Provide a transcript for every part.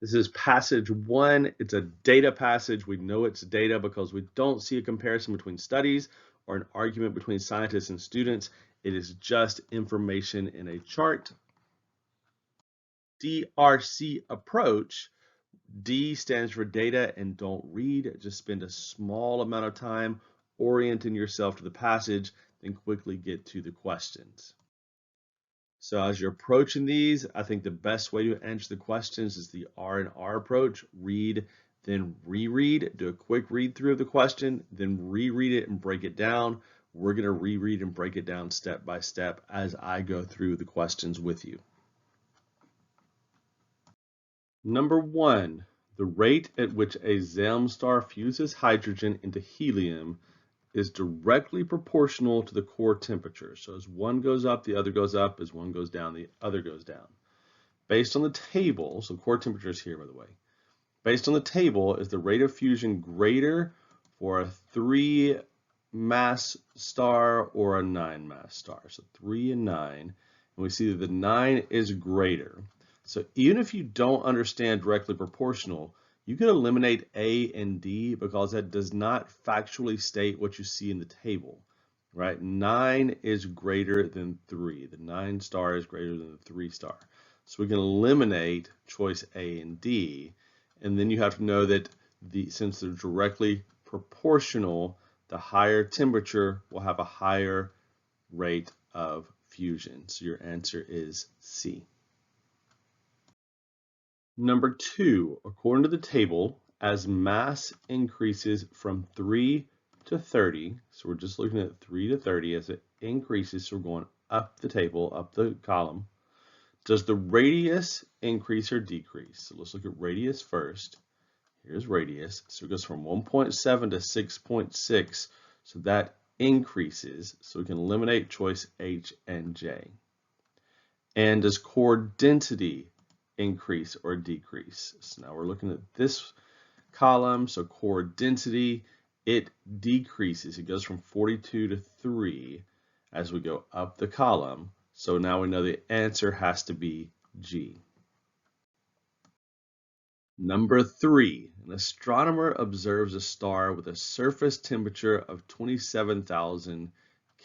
This is passage 1. It's a data passage. We know it's data because we don't see a comparison between studies or an argument between scientists and students. It is just information in a chart. DRC approach. D stands for data and don't read. Just spend a small amount of time orienting yourself to the passage, then quickly get to the questions. So as you're approaching these, I think the best way to answer the questions is the R and R approach. Read, then reread. Do a quick read through of the question, then reread it and break it down. We're going to reread and break it down step by step as I go through the questions with you. Number 1, the rate at which a ZEM star fuses hydrogen into helium is directly proportional to the core temperature. So as one goes up, the other goes up. As one goes down, the other goes down. Based on the table, so core temperature is here, by the way. Based on the table, is the rate of fusion greater for a 3 mass star or a 9 mass star? So 3 and 9, and we see that the 9 is greater. So even if you don't understand directly proportional, you can eliminate A and D because that does not factually state what you see in the table, right? 9 is greater than 3. The 9 star is greater than the 3 star. So we can eliminate choice A and D. And then you have to know that since they're directly proportional, the higher temperature will have a higher rate of fusion. So your answer is C. Number 2, according to the table, as mass increases from 3 to 30, so we're just looking at 3 to 30 as it increases, so we're going up the table, up the column, does the radius increase or decrease? So let's look at radius first. Here's radius, so it goes from 1.7 to 6.6, so that increases, so we can eliminate choice H and J. And does core density increase or decrease? So now we're looking at this column, so core density, it decreases. It goes from 42 to 3 as we go up the column. So now we know the answer has to be G. Number 3, an astronomer observes a star with a surface temperature of 27,000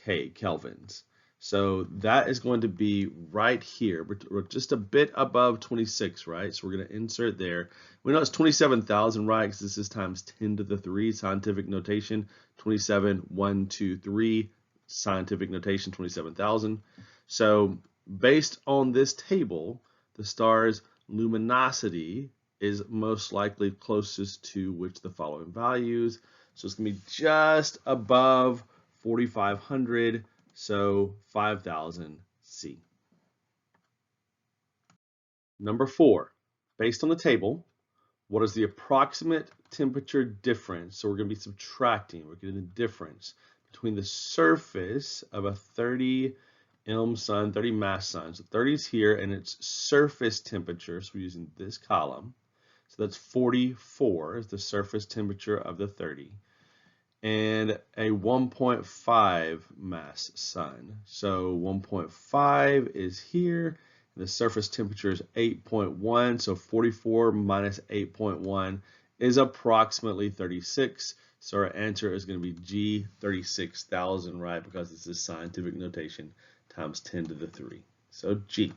kelvins. So that is going to be right here. We're just a bit above 26, right? So we're going to insert there. We know it's 27,000, right? Because this is times 10 to the 3, scientific notation. 27, 1, 2, 3, scientific notation, 27,000. So based on this table, the star's luminosity is most likely closest to which the following values. So it's going to be just above 4,500. So 5,000 C. Number 4, based on the table, what is the approximate temperature difference? So we're going to be subtracting, we're getting the difference between the surface of a 30 sun, 30 mass sun. So 30 is here and it's surface temperature. So we're using this column. So that's 44 is the surface temperature of the 30. And a 1.5 mass sun. So 1.5 is here. The surface temperature is 8.1. So 44 minus 8.1 is approximately 36. So our answer is going to be G, 36,000, right? Because this is scientific notation times 10 to the 3. So G.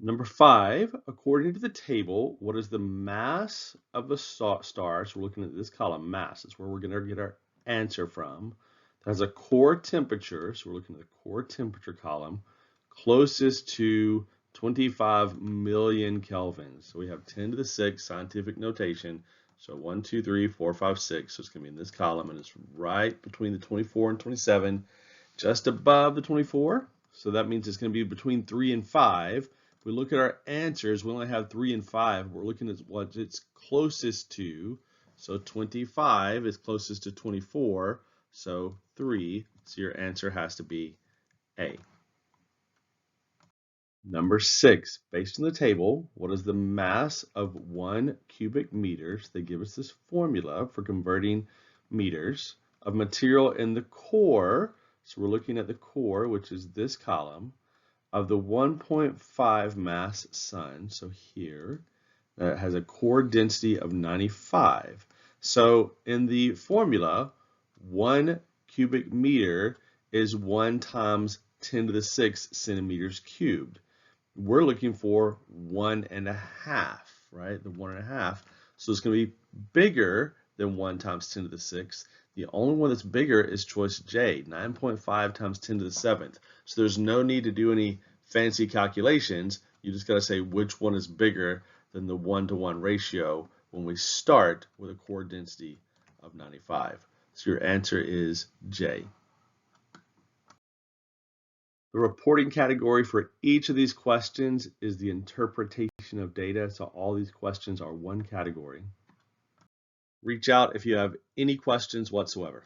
Number 5, according to the table, what is the mass of the star? So we're looking at this column, mass. That's where we're going to get our answer from. That has a core temperature. So we're looking at the core temperature column, closest to 25 million kelvins. So we have 10 to the 6 scientific notation. So 1, 2, 3, 4, 5, 6. So it's going to be in this column, and it's right between the 24 and 27, just above the 24. So that means it's going to be between 3 and 5. If we look at our answers, we only have 3 and 5. We're looking at what it's closest to. So 25 is closest to 24. So 3. So your answer has to be A. Number 6, based on the table, what is the mass of 1 cubic meters? They give us this formula for converting meters of material in the core. So we're looking at the core, which is this column, of the 1.5 mass sun, so here, that has a core density of 95. So in the formula, 1 cubic meter is 1 times 10 to the 6 centimeters cubed. We're looking for 1.5, right? The 1.5. So it's going to be bigger than 1 times 10 to the 6th. The only one that's bigger is choice J, 9.5 times 10 to the 7th. So there's no need to do any fancy calculations. You just got to say which one is bigger than the 1-to-1 ratio when we start with a core density of 95. So your answer is J. The reporting category for each of these questions is the interpretation of data. So all these questions are one category. Reach out if you have any questions whatsoever.